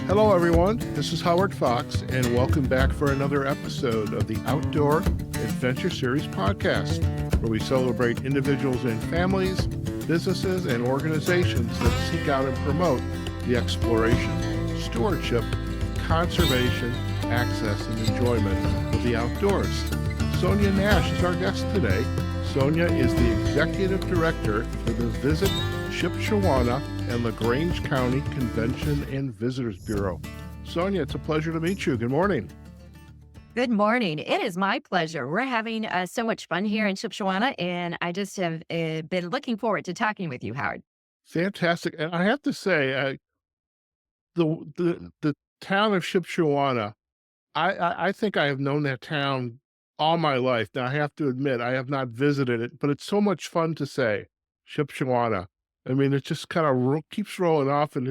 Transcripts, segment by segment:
Hello, everyone. This is Howard Fox, and welcome back for another episode of the Outdoor Adventure Series podcast, where we celebrate individuals and families, businesses, and organizations that seek out and promote the exploration, stewardship, conservation, access, and enjoyment of the outdoors. Sonya Nash is our guest today. Sonya is the Executive Director for the Visit Shipshewana and LaGrange County Convention and Visitors Bureau. Sonya, it's a pleasure to meet you. Good morning. Good morning. It is my pleasure. We're having so much fun here in Shipshewana, and I just have been looking forward to talking with you, Howard. Fantastic. And I have to say, the town of Shipshewana, I think I have known that town all my life. Now, I have to admit, I have not visited it, but it's so much fun to say, Shipshewana. I mean, it just kind of keeps rolling off, and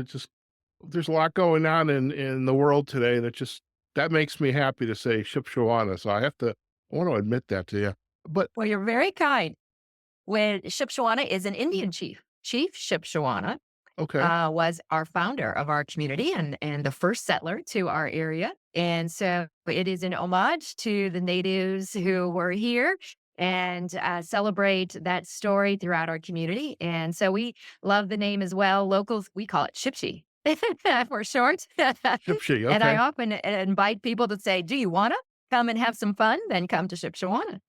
there's a lot going on in the world today, and that makes me happy to say Shipshewana. So I want to admit that to you. But Well, you're very kind. When Shipshewana is an Indian chief, Chief Shipshewana okay, was our founder of our community and the first settler to our area. And so it is an homage to the natives who were here and celebrate that story throughout our community. And so we love the name as well. Locals, we call it Shipshi for short. Shipshi. And I Okay, often invite people to say, do you want to come and have some fun? Then come to Shipshewana.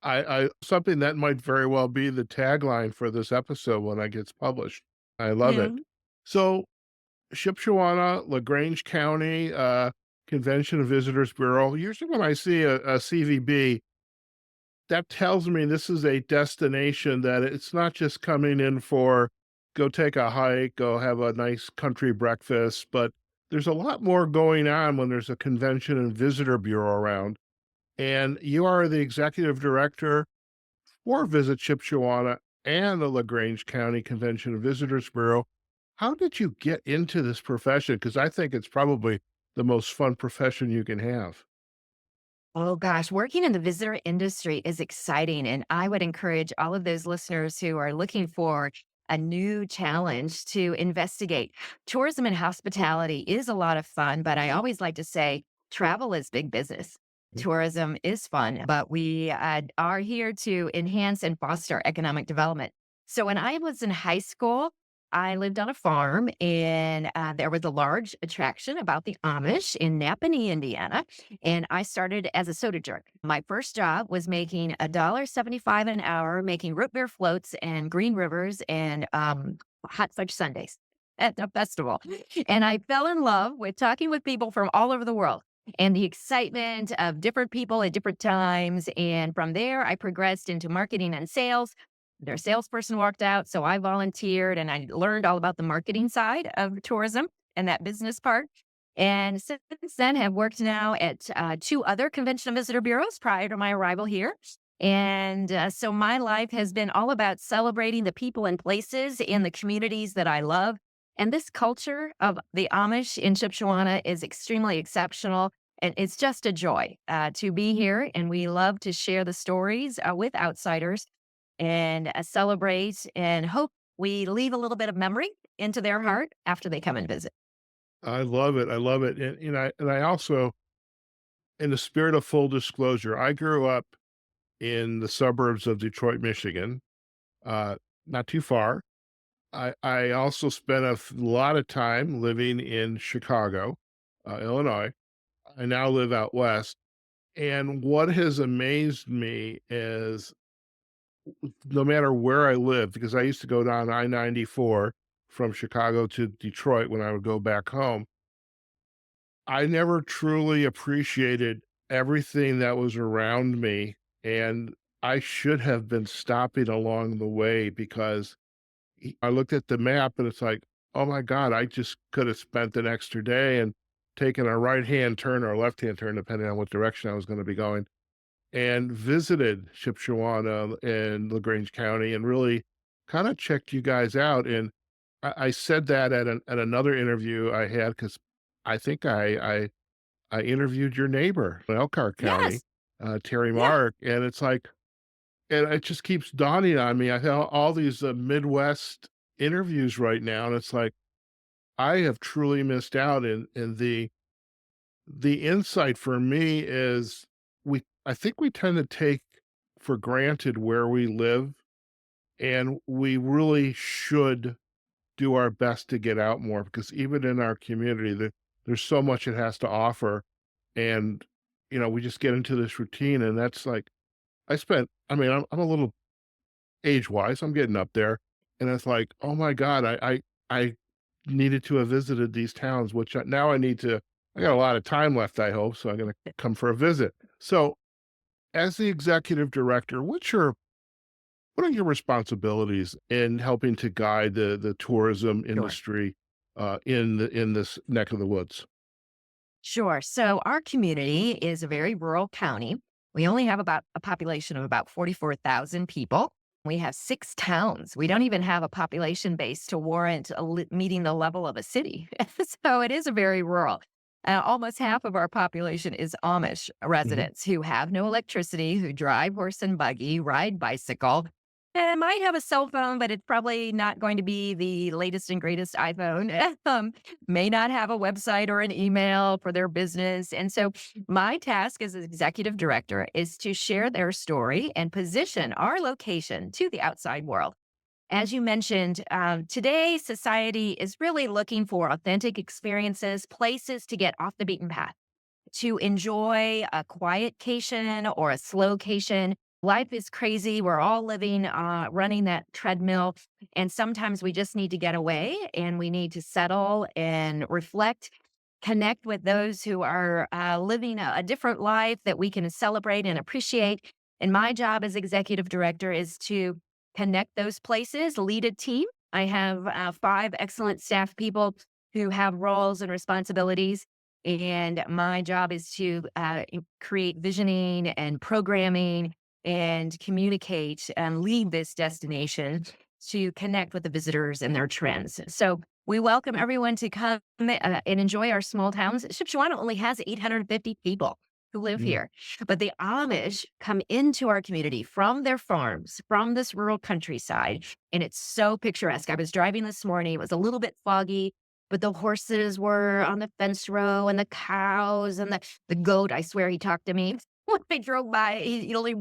I something that might very well be the tagline for this episode when it gets published. I love Yeah. it. So Shipshewana, LaGrange County Convention and Visitors Bureau. Usually, when I see a CVB, that tells me this is a destination that it's not just coming in for go take a hike, go have a nice country breakfast, but there's a lot more going on when there's a convention and visitor bureau around. And you are the executive director for Visit Shipshewana and the LaGrange County Convention and Visitors Bureau. How did you get into this profession? Because I think it's probably the most fun profession you can have. Oh gosh, working in the visitor industry is exciting. And I would encourage all of those listeners who are looking for a new challenge to investigate. Tourism and hospitality is a lot of fun, but I always like to say travel is big business. Tourism is fun, but we are here to enhance and foster economic development. So when I was in high school, I lived on a farm, and there was a large attraction about the Amish in Napanee, Indiana, and I started as a soda jerk. My first job was making $1.75 an hour, making root beer floats and green rivers and hot fudge sundaes at the festival. And I fell in love with talking with people from all over the world and the excitement of different people at different times. And from there, I progressed into marketing and sales. Their salesperson walked out, so I volunteered and I learned all about the marketing side of tourism and that business part. And since then, have worked now at two other convention and visitor bureaus prior to my arrival here. And so my life has been all about celebrating the people and places in the communities that I love. And this culture of the Amish in Shipshewana is extremely exceptional. And it's just a joy to be here. And we love to share the stories with outsiders and celebrate and hope we leave a little bit of memory into their heart after they come and visit. I love it. I love it. And I also, in the spirit of full disclosure, I grew up in the suburbs of Detroit, Michigan, uh, not too far. I also spent lot of time living in Chicago, Illinois. I now live out west. And what has amazed me is no matter where I live, because I used to go down I-94 from Chicago to Detroit when I would go back home, I never truly appreciated everything that was around me, and I should have been stopping along the way because I looked at the map and it's like, "Oh my god, I just could have spent an extra day and taken a right-hand turn or a left-hand turn, depending on what direction I was gonna be going." And visited Shipshewana and LaGrange County and really kinda checked you guys out, and I said that at another interview I had because I think I interviewed your neighbor in Elkhart County, Yes. Terry Yeah. Mark, and it's like and it just keeps dawning on me. I have all these, Midwest interviews right now, and it's like, I have truly missed out, and the insight for me is I think we tend to take for granted where we live, and we really should do our best to get out more because even in our community, there's so much it has to offer. And, we just get into this routine. And that's like, I mean, I'm a little age wise, I'm getting up there. And it's like, oh my God, I needed to have visited these towns, now I got a lot of time left, I hope. So I'm going to come for a visit. So, as the executive director, what are your responsibilities in helping to guide the tourism Sure. industry, in this neck of the woods? Sure. So our community is a very rural county. We only have about a population of about 44,000 people. We have 6 towns. We don't even have a population base to warrant meeting the level of a city. So it is a very rural. Almost half of our population is Amish Mhm. residents who have no electricity, who drive horse and buggy, ride bicycle, and might have a cell phone, but it's probably not going to be the latest and greatest iPhone. May not have a website or an email for their business. And so, my task as an executive director is to share their story and position our location to the outside world. As you mentioned, today society is really looking for authentic experiences, places to get off the beaten path, to enjoy a quiet cation or a slow cation. Life is crazy. We're all living, running that treadmill. And sometimes we just need to get away and we need to settle and reflect, connect with those who are living a different life that we can celebrate and appreciate. And my job as executive director is to connect those places, lead a team. I have 5 excellent staff people who have roles and responsibilities, and my job is to create visioning and programming and communicate and lead this destination to connect with the visitors and their trends. So we welcome everyone to come and enjoy our small towns. Shipshewana only has 850 people who live Mm. here, but the Amish come into our community from their farms, from this rural countryside, and it's so picturesque. I was driving this morning, it was a little bit foggy, but the horses were on the fence row and the cows and the goat, I swear he talked to me. When I drove by, he only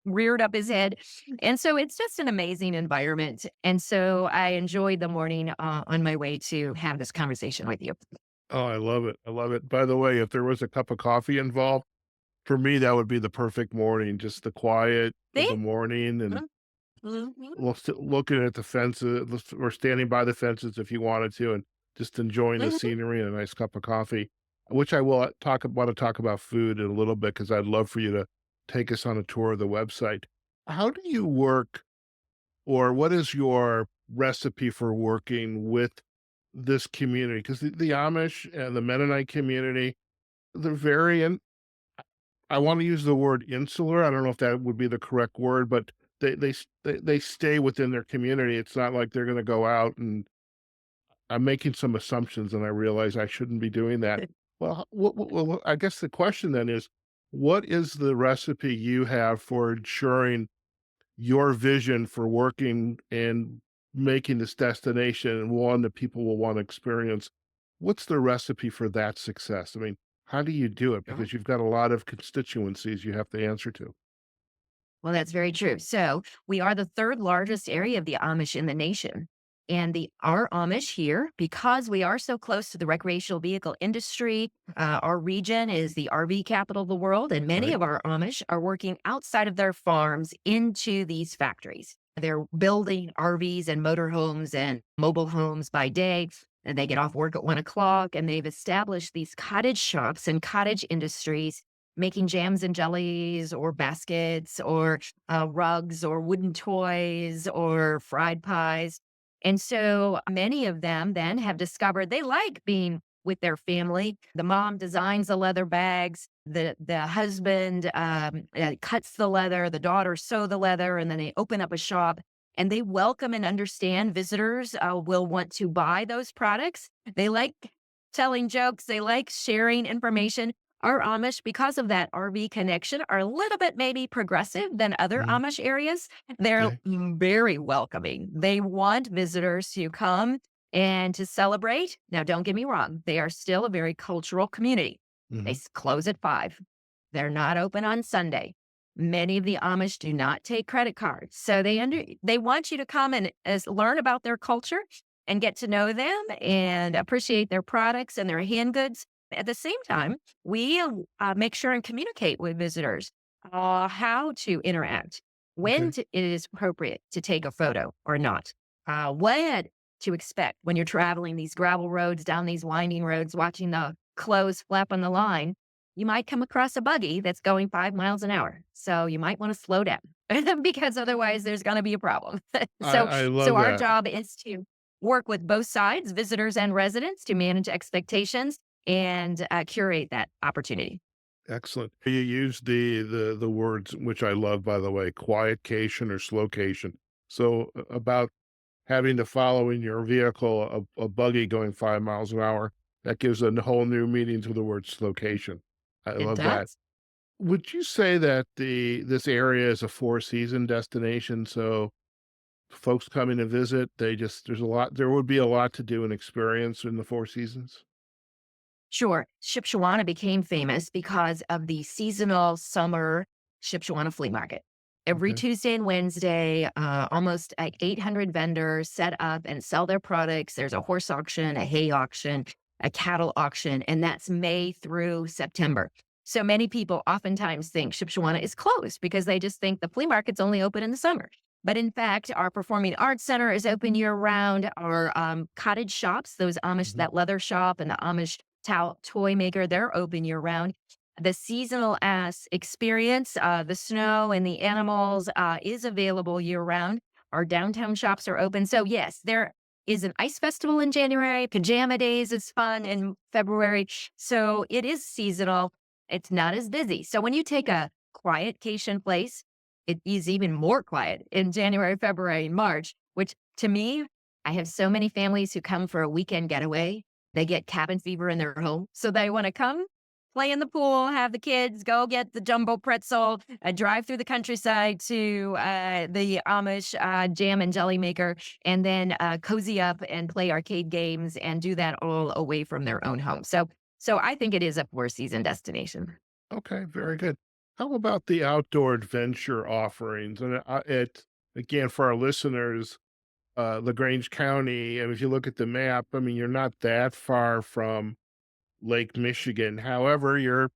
reared up his head. And so it's just an amazing environment. And so I enjoyed the morning on my way to have this conversation with you. Oh, I love it. I love it. By the way, if there was a cup of coffee involved, for me, that would be the perfect morning, just the quiet of See? the morning and Mhm. looking at the fences or standing by the fences if you wanted to, and just enjoying the Mhm. scenery and a nice cup of coffee, which I will want to talk about food in a little bit because I'd love for you to take us on a tour of the website. How do you work, or what is your recipe for working with this community? Because the Amish and the Mennonite community, they're very I wanna use the word insular, I don't know if that would be the correct word, but they stay within their community. It's not like they're gonna go out, and I'm making some assumptions, and I realize I shouldn't be doing that. Well, well, I guess the question then is, what is the recipe you have for ensuring your vision for working and making this destination one that people will wanna experience? What's the recipe for that success? I mean, how do you do it? Sure. Because you've got a lot of constituencies you have to answer to. Well, that's very true. So we are the third largest area of the Amish in the nation. And our Amish here, because we are so close to the recreational vehicle industry, our region is the RV capital of the world, and many Right? of our Amish are working outside of their farms into these factories. They're building RVs and motorhomes and mobile homes by day, and they get off work at 1 o'clock, and they've established these cottage shops and cottage industries making jams and jellies or baskets or rugs or wooden toys or fried pies. And so many of them then have discovered they like being with their family. The mom designs the leather bags. The husband cuts the leather. The daughter sew the leather, and then they open up a shop. And they welcome and understand visitors will want to buy those products. They like telling jokes. They like sharing information. Our Amish, because of that RV connection, are a little bit maybe progressive than other Mhm. Amish areas. They're Okay. very welcoming. They want visitors to come And to celebrate, now don't get me wrong, they are still a very cultural community. They Hmm. close at 5. They're not open on Sunday. Many of the Amish do not take credit cards. So they want you to come and learn about their culture and get to know them and appreciate their products and their hand goods. At the same time, we make sure and communicate with visitors how to interact, when Okay. it is appropriate to take a photo or not, what to expect when you're traveling these gravel roads, down these winding roads, watching the clothes flap on the line. You might come across a buggy that's going 5 miles an hour. So you might want to slow down because otherwise there's going to be a problem. so, I so love our that. job is to work with both sides, visitors and residents, to manage expectations and curate that opportunity. Excellent. You use the words, which I love, by the way, quietcation or slowcation. So about having to follow in your vehicle a buggy going 5 miles an hour, that gives a whole new meaning to the word slowcation. I It love that. does. Would you say that this area is a four season destination? So folks coming to visit, there would be a lot to do and experience in the Four Seasons? Sure. Shipshewana became famous because of the seasonal summer Shipshewana flea market. Every Okay. Tuesday and Wednesday, almost like 800 vendors set up and sell their products. There's a horse auction, a hay auction, a cattle auction, and that's May through September. So many people oftentimes think Shipshewana is closed because they just think the flea market's only open in the summer. But in fact, our performing arts center is open year round. Our cottage shops, those Amish, Mhm. that leather shop and the Amish toy maker, they're open year round. The seasonal ass experience, the snow and the animals is available year round. Our downtown shops are open. So, yes, there is an ice festival in January. Pajama Days is fun in February. So, it is seasonal. It's not as busy. So, when you take a quietcation place, it is even more quiet in January, February, March, which to me, I have so many families who come for a weekend getaway. They get cabin fever in their home. So they want to come play in the pool, have the kids, go get the jumbo pretzel, drive through the countryside to the Amish jam and jelly maker, and then cozy up and play arcade games and do that all away from their own home. So I think it is a four season destination. Okay, very good. How about the outdoor adventure offerings? And again, for our listeners, LaGrange County, and if you look at the map, I mean, you're not that far from Lake Michigan. However, you're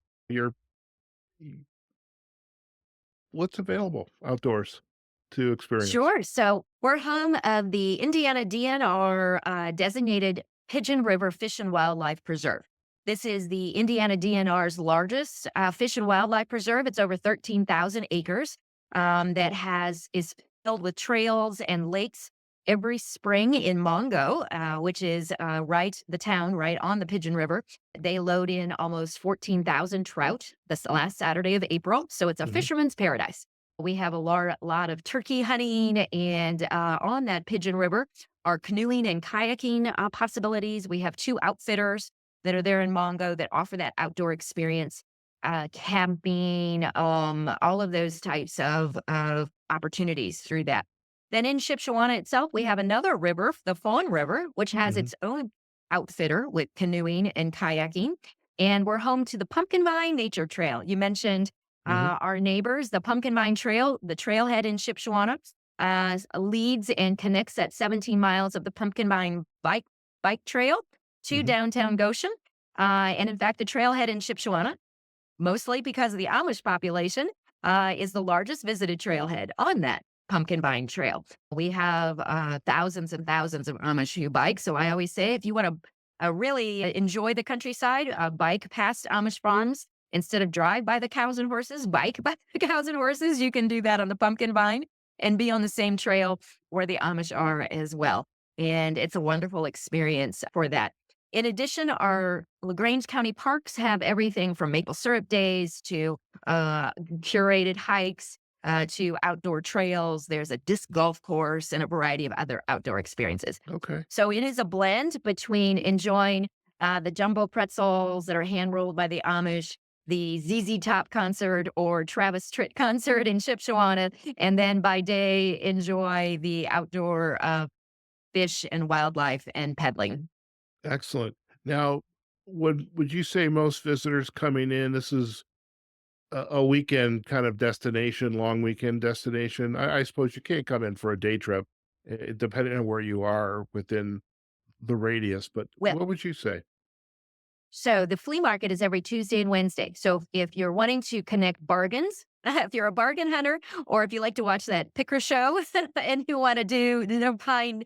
what's available outdoors to experience? Sure. So we're home of the Indiana DNR designated Pigeon River Fish and Wildlife Preserve. This is the Indiana DNR's largest fish and wildlife preserve. It's over 13,000 acres that is filled with trails and lakes. Every spring in Mongo, which is the town right on the Pigeon River, they load in almost 14,000 trout this last Saturday of April. So it's a Mhm. fisherman's paradise. We have a lot of turkey hunting, and on that Pigeon River are canoeing and kayaking possibilities. We have 2 outfitters that are there in Mongo that offer that outdoor experience, camping, all of those types of opportunities through that. Then in Shipshewana itself, we have another river, the Fawn River, which has Mhm. its own outfitter with canoeing and kayaking. And we're home to the Pumpkin Vine Nature Trail. You mentioned Mhm. our neighbors, the Pumpkin Vine Trail, the trailhead in Shipshewana, leads and connects at 17 miles of the Pumpkin Vine bike trail to Mhm. downtown Goshen. And in fact, the trailhead in Shipshewana, mostly because of the Amish population, is the largest visited trailhead on that Pumpkin Vine Trail. We have thousands and thousands of Amish who bike. So I always say, if you want to really enjoy the countryside, bike past Amish farms instead of drive by the cows and horses, bike by the cows and horses. You can do that on the Pumpkin Vine and be on the same trail where the Amish are as well. And it's a wonderful experience for that. In addition, our LaGrange County parks have everything from maple syrup days to curated hikes to outdoor trails. There's a disc golf course and a variety of other outdoor experiences. Okay. So it is a blend between enjoying the jumbo pretzels that are hand rolled by the Amish, the ZZ Top concert or Travis Tritt concert in Shipshewana, and then by day enjoy the outdoor fish and wildlife and peddling. Excellent. Now, would you say most visitors coming in, this is a weekend kind of destination, long weekend destination? I suppose you can't come in for a day trip, depending on where you are within the radius, but Well, what would you say? so the flea market is every Tuesday and Wednesday. So if you're wanting to connect bargains, if you're a bargain hunter, or if you like to watch that picker show and you want to do, find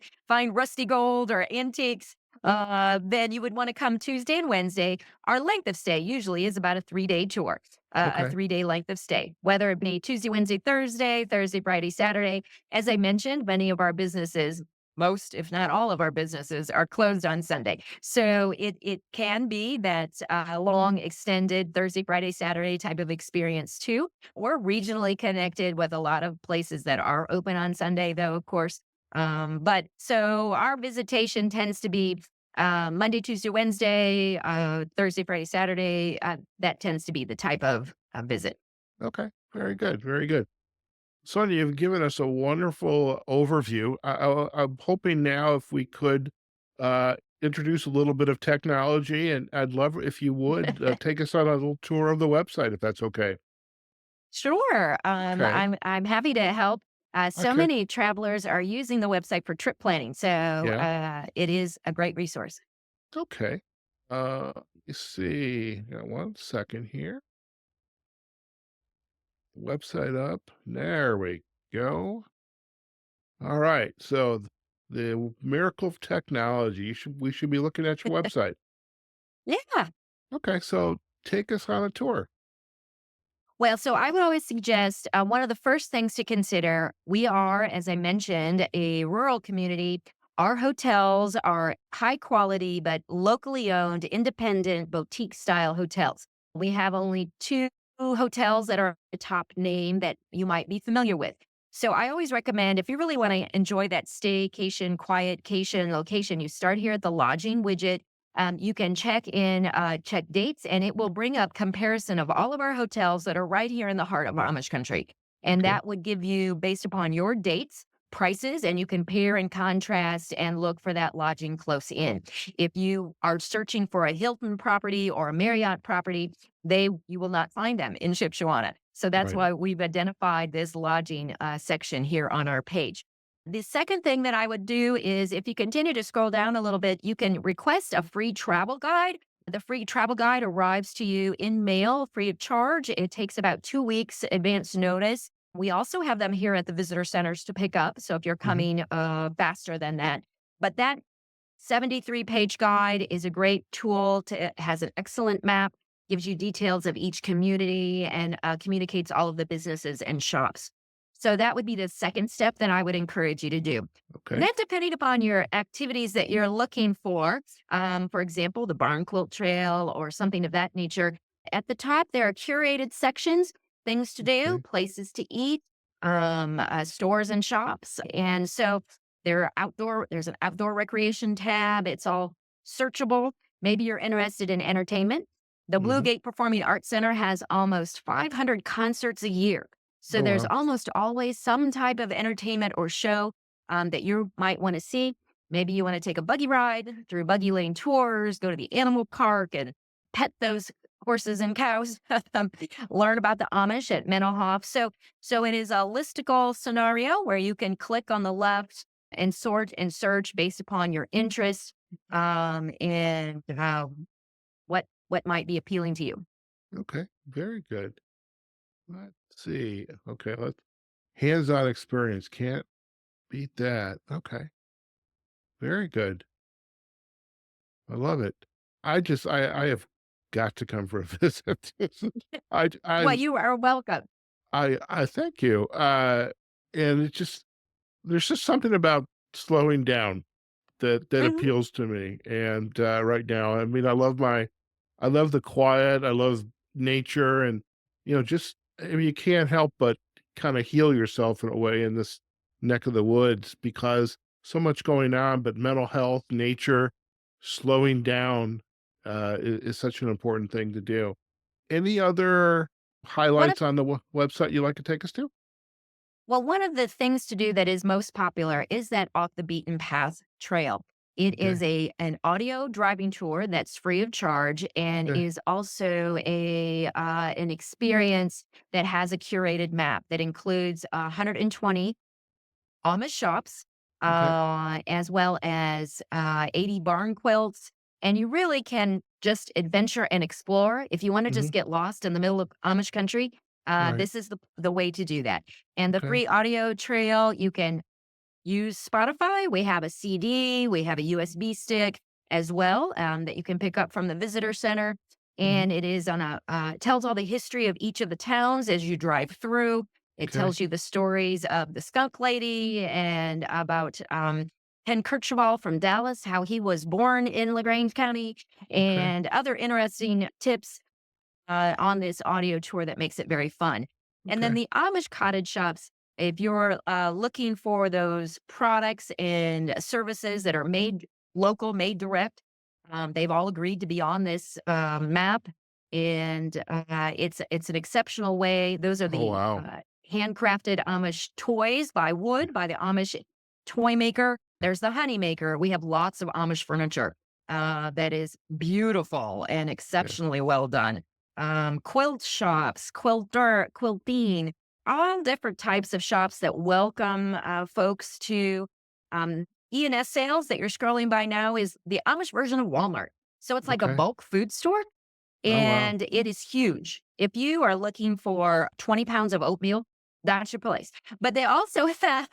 rusty gold or antiques, then you would want to come Tuesday and Wednesday. Our length of stay usually is about a 3-day tour, a Okay. 3-day length of stay, whether it be Tuesday, Wednesday, Thursday, Thursday, Friday, Saturday. As I mentioned, many of our businesses, most, if not all of our businesses, are closed on Sunday. So it can be that long, extended Thursday, Friday, Saturday type of experience too. We're regionally connected with a lot of places that are open on Sunday, though, of course. But so our visitation tends to be Monday, Tuesday, Wednesday, Thursday, Friday, Saturday. That tends to be the type of visit. Okay. Very good. Very good. Sonia, you've given us a wonderful overview. I'm hoping now if we could introduce a little bit of technology, and I'd love if you would take us on a little tour of the website, if that's okay. Sure. Okay. I'm happy to help. So Okay. many travelers are using the website for trip planning, so Yeah. it is a great resource. Okay. You see. Yeah, one second here. Website up. There we go. All right. So the miracle of technology. We should be looking at your website. Yeah. Okay. So take us on a tour. Well, so I would always suggest one of the first things to consider. We are, as I mentioned, a rural community. Our hotels are high quality, but locally owned, independent, boutique style hotels. We have only two hotels that are the top name that you might be familiar with. So I always recommend if you really want to enjoy that staycation, quietcation location, you start here at the lodging widget. You can check dates, and it will bring up comparison of all of our hotels that are right here in the heart of Amish country. And Okay. that would give you, based upon your dates, prices, and you compare and contrast and look for that lodging close in. If you are searching for a Hilton property or a Marriott property, you will not find them in Shipshewana. So that's Right. why we've identified this lodging section here on our page. The second thing that I would do is if you continue to scroll down a little bit, you can request a free travel guide. The free travel guide arrives to you in mail free of charge. It takes about 2 weeks advance notice. We also have them here at the visitor centers to pick up. So if you're Hmm. coming faster than that, but that 73-page guide is a great tool. It has an excellent map, gives you details of each community, and communicates all of the businesses and shops. So that would be the second step that I would encourage you to do. And Okay. then, depending upon your activities that you're looking for example, the Barn Quilt Trail or something of that nature, at the top there are curated sections, things to do, Okay. places to eat, stores and shops. And so there's an outdoor recreation tab. It's all searchable. Maybe you're interested in entertainment. The Blue Hmm. Gate Performing Arts Center has almost 500 concerts a year. So Oh there's wow. almost always some type of entertainment or show that you might want to see. Maybe you want to take a buggy ride through buggy lane tours, go to the animal park and pet those horses and cows, learn about the Amish at Mennohoff. So it is a listicle scenario where you can click on the left and sort and search based upon your interests and what might be appealing to you. Okay. Very good. Let's see. Okay. Let's hands-on experience. Can't beat that. Okay. Very good. I love it. I have got to come for a visit. I Well, I you are welcome. I thank you. And it just there's just something about slowing down that Mhm. appeals to me. And right now, I mean, I love the quiet. I love nature, and just I mean, you can't help but kind of heal yourself in a way in this neck of the woods because so much going on. But mental health, nature, slowing down is such an important thing to do. Any other One of highlights on the website you'd like to take us to? Well, one of the things to do that is most popular is that off the beaten path trail. It is Okay. an audio driving tour that's free of charge and Okay. is also a an experience that has a curated map that includes 120 Amish shops, Okay. as well as 80 barn quilts. And you really can just adventure and explore. If you want to Hmm. just get lost in the middle of Amish country, Right. this is the way to do that. And the Okay. free audio trail, you can use Spotify. We have a CD, we have a USB stick as well that you can pick up from the visitor center. Hmm. And it is on tells all the history of each of the towns as you drive through. It Okay. tells you the stories of the skunk lady and about Ken Kirchwall from Dallas, how he was born in LaGrange County, Okay. and other interesting tips on this audio tour that makes it very fun. And then Okay. the Amish cottage shops, if you're looking for those products and services that are made local, made direct, they've all agreed to be on this map, and it's an exceptional way. Those are Oh, the wow. handcrafted Amish toys by wood by the Amish toy maker. There's the honey maker. We have lots of Amish furniture that is beautiful and Okay. exceptionally well done. Quilt shops, quilter, quilting, all different types of shops that welcome folks to E&S sales that you're scrolling by now is the Amish version of Walmart. So it's like a Okay. bulk food store Oh, wow. and it is huge. If you are looking for 20 pounds of oatmeal, that's your place. But they also have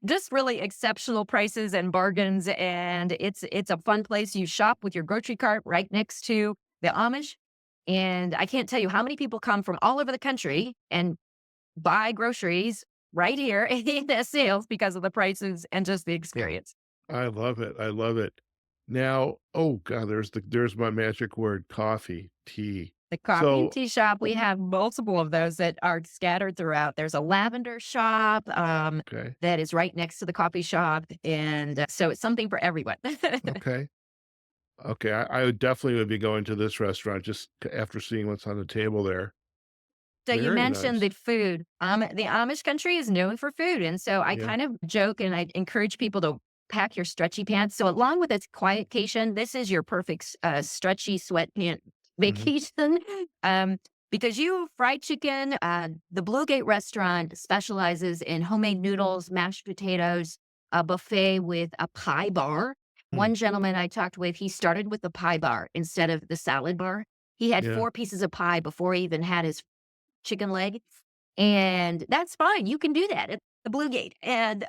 just really exceptional prices and bargains, and it's a fun place. You shop with your grocery cart right next to the Amish, and I can't tell you how many people come from all over the country and buy groceries right here in the sales because of the prices and just the experience. I love it. I love it. Now, oh god, there's my magic word, coffee, tea. The coffee and So, tea shop, we have multiple of those that are scattered throughout. There's a lavender shop, okay. that is right next to the coffee shop, and, so it's something for everyone. Okay. Okay. I would definitely would be going to this restaurant just after seeing what's on the table there. So you Very mentioned nice. the food. The Amish country is known for food, and so I Yeah. kind of joke and I encourage people to pack your stretchy pants. So along with its quietcation, this is your perfect stretchy sweatpant Mhm. vacation. Um, because you fried chicken, the Blue Gate restaurant specializes in homemade noodles, mashed potatoes, a buffet with a pie bar. Mm. One gentleman I talked with, he started with the pie bar instead of the salad bar. He had Yeah. 4 pieces of pie before he even had his chicken leg, and that's fine. You can do that at the Blue Gate, and,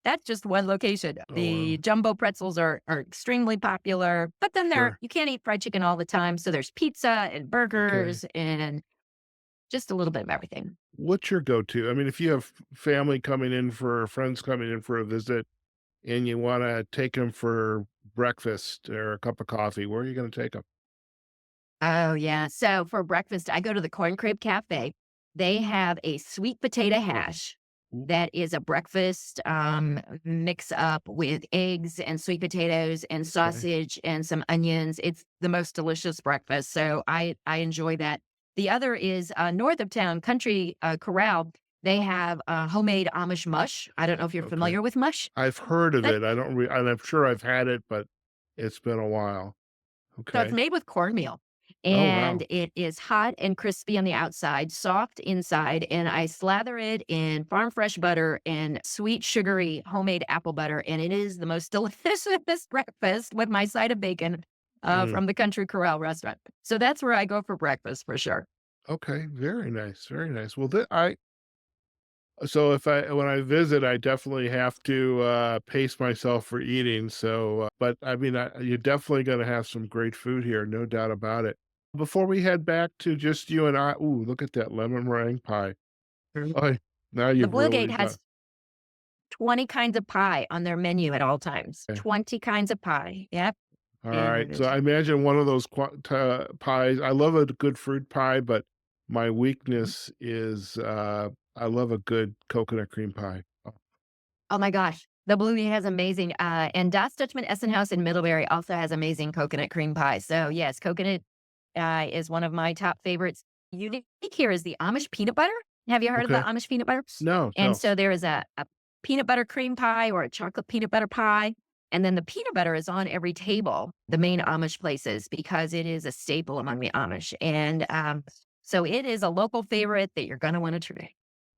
that's just one location. Oh, The wow. jumbo pretzels are extremely popular, but then there Sure. you can't eat fried chicken all the time, so there's pizza and Okay. burgers and just a little bit of everything. What's your go-to? I mean, if you have family coming in for friends coming in for a visit and you wanna take take them for breakfast or a cup of coffee, where are you gonna take them? Oh, yeah. So for breakfast, I go to the Corn Crib Cafe. They have a sweet potato hash Ooh, that is a breakfast mix up with eggs and sweet potatoes and okay. sausage and some onions. It's the most delicious breakfast. So I enjoy that. The other is north of town, Country Corral. They have homemade Amish mush. I don't know if you're Okay. familiar with mush. I've heard of That it. I don't and I'm sure I've had it, but it's been a while. So it's Okay. made with cornmeal, Oh, wow. and it is hot and crispy on the outside, soft inside, and I slather it in farm fresh butter and sweet, sugary homemade apple butter, and it is the most delicious breakfast with my side of bacon, Mm, from the Country Corral restaurant. So that's where I go for breakfast for sure. okay. Very nice. Very nice. Well, I so if I when I visit, I definitely have to pace myself for eating. So, but I mean, you're definitely going to have some great food here, no doubt about it. Before we head back to just you and I, ooh, look at that lemon meringue pie. Mhm. Oh, now The you've Blue really Gate done. has 20 kinds of pie on their menu at all times. Okay. 20 kinds of pie. Yep, All right. and So I imagine one of those pies. I love a good fruit pie, but my weakness is I love a good coconut cream pie. Oh, Oh my gosh. The Blue has amazing, and Das Dutchman Essenhaus in Middlebury also has amazing coconut cream pie. So yes, coconut, is one of my top favorites. Unique here is the Amish peanut butter. Have you heard of the Okay. Amish peanut butter? No, And tell so us. there is a peanut butter cream pie or a chocolate peanut butter pie. And then the peanut butter is on every table, the main Amish places, because it is a staple among the Amish. And so it is a local favorite that you're going to want to try.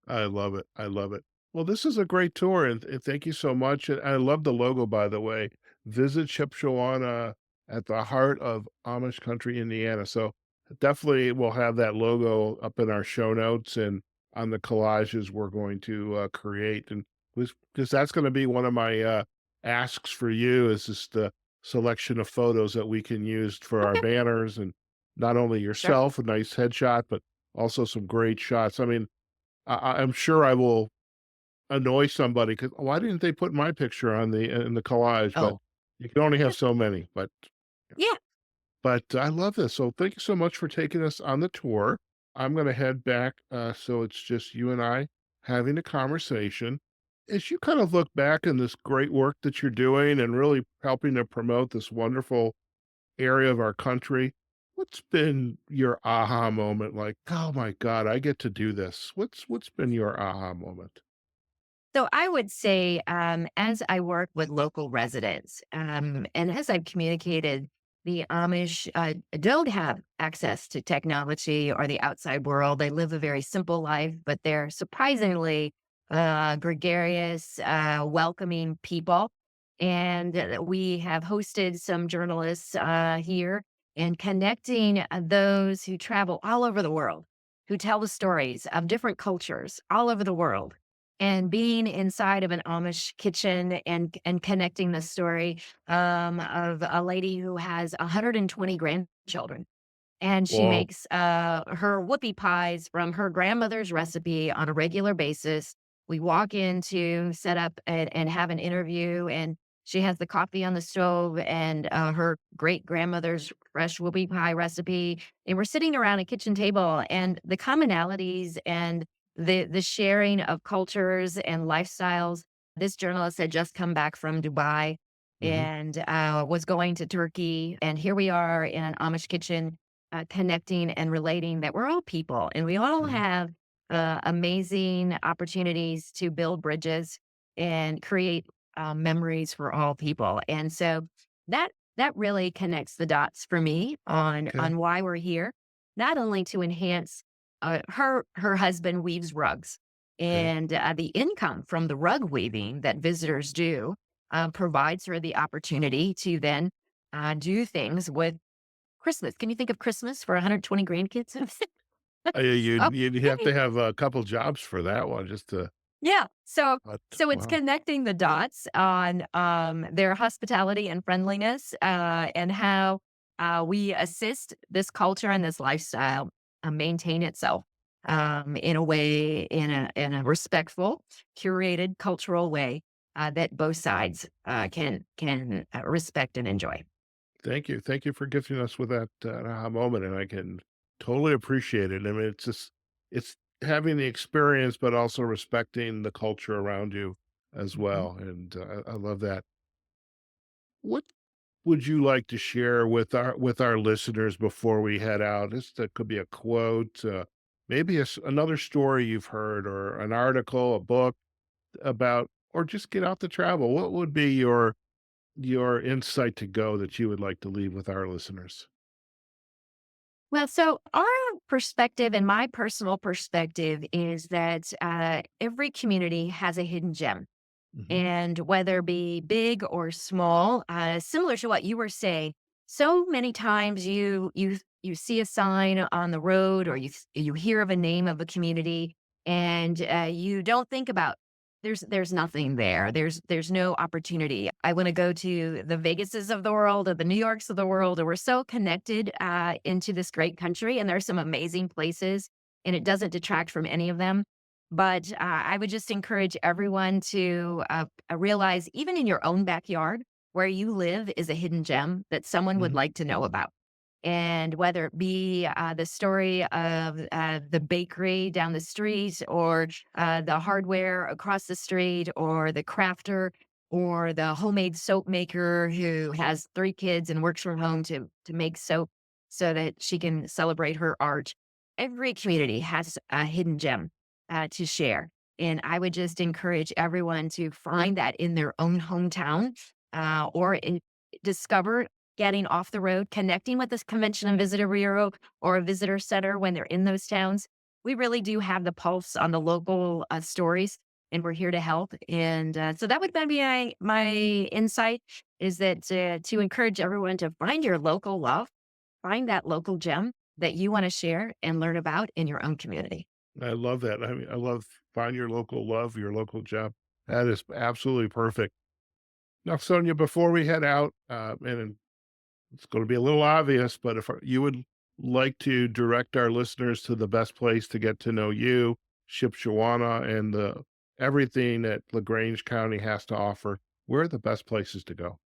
I love it. I love it. Well, this is a great tour, and thank you so much. And I love the logo, by the way. Visit Shipshewana at the heart of Amish country, Indiana. So definitely we'll have that logo up in our show notes and on the collages we're going to create. And because that's going to be one of my asks for you is just the selection of photos that we can use for our Okay, banners and not only sure. yourself, a nice headshot, but also some great shots. I mean, I'm sure I will annoy somebody because why didn't they put my picture on in the collage? But Oh, you can only yeah. have so many. Yeah. But I love this. So thank you so much for taking us on the tour. I'm going to head back. So it's just you and I having a conversation. As you kind of look back in this great work that you're doing and really helping to promote this wonderful area of our country, what's been your aha moment? Like, oh my God, I get to do this. What's been your aha moment? So I would say, as I work with local residents, and as I've communicated, the Amish don't have access to technology or the outside world. They live a very simple life, but they're surprisingly gregarious, welcoming people. And we have hosted some journalists here and connecting those who travel all over the world, who tell the stories of different cultures all over the world and being inside of an Amish kitchen and connecting the story of a lady who has 120 grandchildren, and she Whoa. makes, her whoopie pies from her grandmother's recipe on a regular basis. We walk in to set up and have an interview, and she has the coffee on the stove and, her great-grandmother's fresh whoopie pie recipe, and we're sitting around a kitchen table, and the commonalities and the sharing of cultures and lifestyles. This journalist had just come back from Dubai Hmm. and, was going to Turkey, and here we are in an Amish kitchen connecting and relating that we're all people and we all Hmm. have amazing opportunities to build bridges and create memories for all people. And so that really connects the dots for me Okay. on why we're here, not only to enhance her husband weaves rugs Okay. and the income from the rug weaving that visitors do provides her the opportunity to then do things with Christmas. Can you think of Christmas for 120 grandkids? You'd So, you'd have to have a couple jobs for that one just to. yeah. But So it's wow. connecting the dots on, their hospitality and friendliness, and how, we assist this culture and this lifestyle, maintain itself, in a way, in a respectful, curated cultural way, that both sides, can respect and enjoy. Thank you. Thank you for gifting us with that aha moment, and I can totally appreciate it. I mean, it's having the experience, but also respecting the culture around you as Mhm. well, and I love that. What would you like to share with our listeners before we head out? This that could be a quote, maybe another story you've heard, or an article, a book about, or just get out to travel. What would be your insight to go that you would like to leave with our listeners? Well, so our perspective and my personal perspective is that every community has a hidden gem. Hmm. And whether it be big or small, similar to what you were saying, so many times you see a sign on the road or you hear of a name of a community and you don't think about there's nothing there. There's no opportunity. I want to go to the Vegases of the world or the New Yorks of the world, and we're so connected into this great country, and there's some amazing places, and it doesn't detract from any of them. But, I would just encourage everyone to, realize even in your own backyard, where you live is a hidden gem that someone would Hmm. like to know about. And whether it be, the story of, the bakery down the street or, the hardware across the street or the crafter or the homemade soap maker who has 3 kids and works from home to make soap so that she can celebrate her art. Every community has a hidden gem to share. And I would just encourage everyone to find that in their own hometown discover getting off the road, connecting with this convention and visitor bureau or a visitor center when they're in those towns. We really do have the pulse on the local stories, and we're here to help. And so that would be my insight is that to encourage everyone to find your local love, find that local gem that you want to share and learn about in your own community. I love that. I mean, I love find your local love, your local gem. That is absolutely perfect. Now, Sonia, before we head out, and it's going to be a little obvious, but if you would like to direct our listeners to the best place to get to know you, Shipshewana, and the everything that LaGrange County has to offer, where are the best places to go?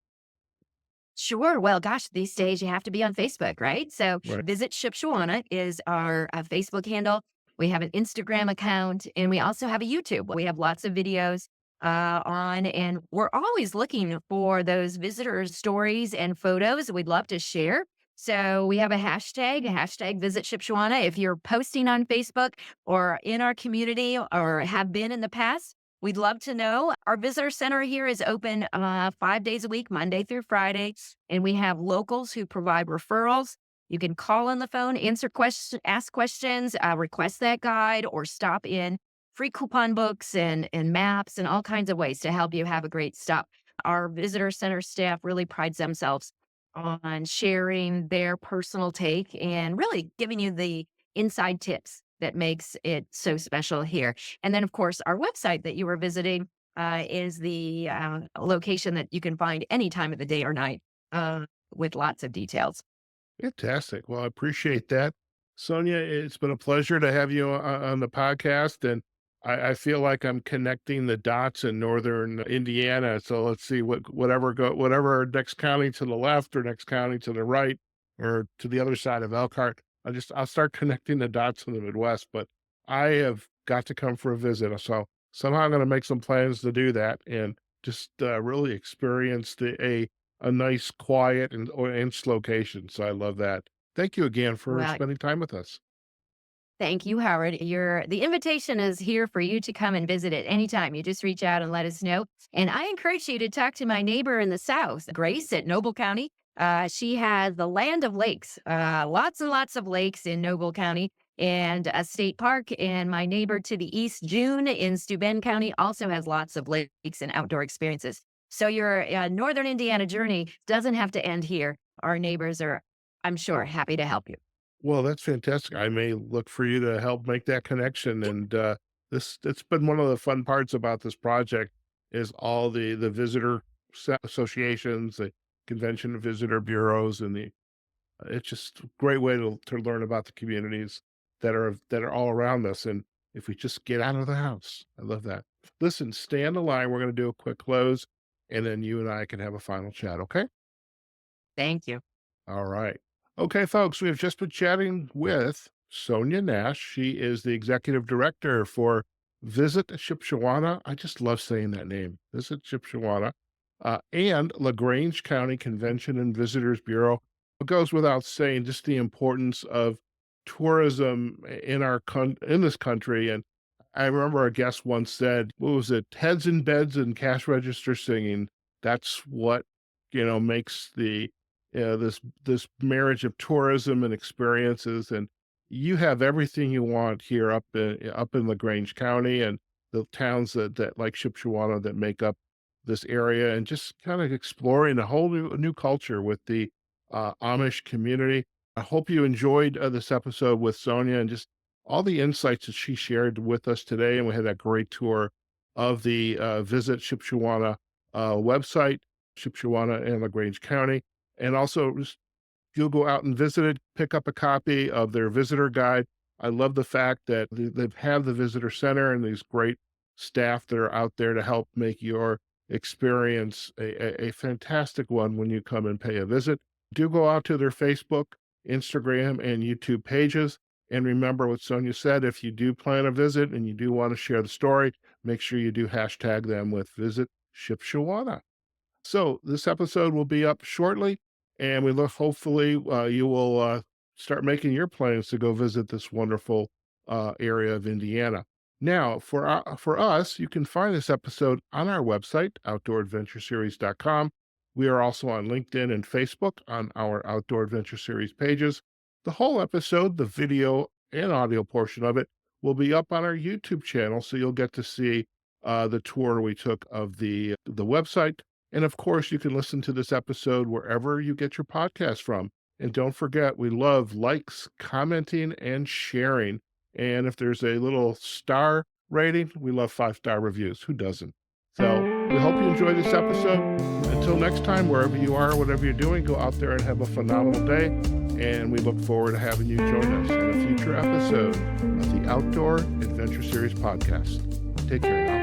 Sure. Well, gosh, these days you have to be on Facebook, right? So Right. visit Shipshewana is our Facebook handle. We have an Instagram account and we also have a YouTube. We have lots of videos on, and we're always looking for those visitor stories and photos we'd love to share. So we have a hashtag visit Shipshewana. If you're posting on Facebook or in our community or have been in the past, we'd love to know. Our visitor center here is open 5 days a week, Monday through Friday, and we have locals who provide referrals. You can call on the phone, answer questions, ask questions, request that guide, or stop in. Free coupon books and maps and all kinds of ways to help you have a great stop. Our visitor center staff really prides themselves on sharing their personal take and really giving you the inside tips that makes it so special here. And then, of course, our website that you were visiting is the location that you can find any time of the day or night with lots of details. Fantastic. Well, I appreciate that. Sonia, it's been a pleasure to have you on the podcast. And I feel like I'm connecting the dots in northern Indiana. So let's see whatever next county to the left or next county to the right or to the other side of Elkhart. I'll start connecting the dots in the Midwest. But I have got to come for a visit. So somehow I'm going to make some plans to do that and just really experience a nice, quiet, and location, so I love that. Thank you again for Well, spending time with us. thank you, Howard. The invitation is here for you to come and visit at any time. You just reach out and let us know. And I encourage you to talk to my neighbor in the south, Grace at Noble County. She has the land of lakes, lots and lots of lakes in Noble County and a state park. And my neighbor to the east, June in Steuben County, also has lots of lakes and outdoor experiences. So your northern Indiana journey doesn't have to end here. Our neighbors are, I'm sure, happy to help you. Well, that's fantastic. I may look for you to help make that connection, and, this it's been one of the fun parts about this project is all the visitor associations, the convention and visitor bureaus, and it's just a great way to learn about the communities that are all around us, and if we just get out of the house. I love that. Listen, stay on the line. We're gonna do a quick close, and then you and I can have a final chat, okay? Thank you. All right. Okay, folks, we have just been chatting with Sonya Nash. She is the executive director for Visit Shipshewana. I just love saying that name, Visit Shipshewana, and LaGrange County Convention and Visitors Bureau. It goes without saying just the importance of tourism in in this country. And I remember a guest once said, "What was it? Heads in beds and cash register singing. That's what makes the this marriage of tourism and experiences, and you have everything you want here up in LaGrange County and the towns that like Shipshewana that make up this area, and just kind of exploring a whole new culture with the Amish community. I hope you enjoyed this episode with Sonia and just all the insights that she shared with us today, and we had that great tour of the Visit Shipshewana website, Shipshewana and LaGrange County. And also, just you'll go out and visit it, pick up a copy of their visitor guide. I love the fact that they have the visitor center and these great staff that are out there to help make your experience a fantastic one when you come and pay a visit. Do go out to their Facebook, Instagram, and YouTube pages. And remember what Sonia said, if you do plan a visit and you do want to share the story, make sure you do hashtag them with Visit Shipshewana. So this episode will be up shortly, and we look hopefully you will start making your plans to go visit this wonderful area of Indiana. Now, for us, you can find this episode on our website, outdooradventureseries.com. We are also on LinkedIn and Facebook on our Outdoor Adventure Series pages. The whole episode, the video and audio portion of it, will be up on our YouTube channel, so you'll get to see the tour we took of the website. And of course, you can listen to this episode wherever you get your podcast from. And don't forget, we love likes, commenting, and sharing. And if there's a little star rating, we love 5-star reviews. Who doesn't? So we hope you enjoy this episode. Until next time, wherever you are, whatever you're doing, go out there and have a phenomenal day. And we look forward to having you join us in a future episode of the Outdoor Adventure Series podcast. Take care now.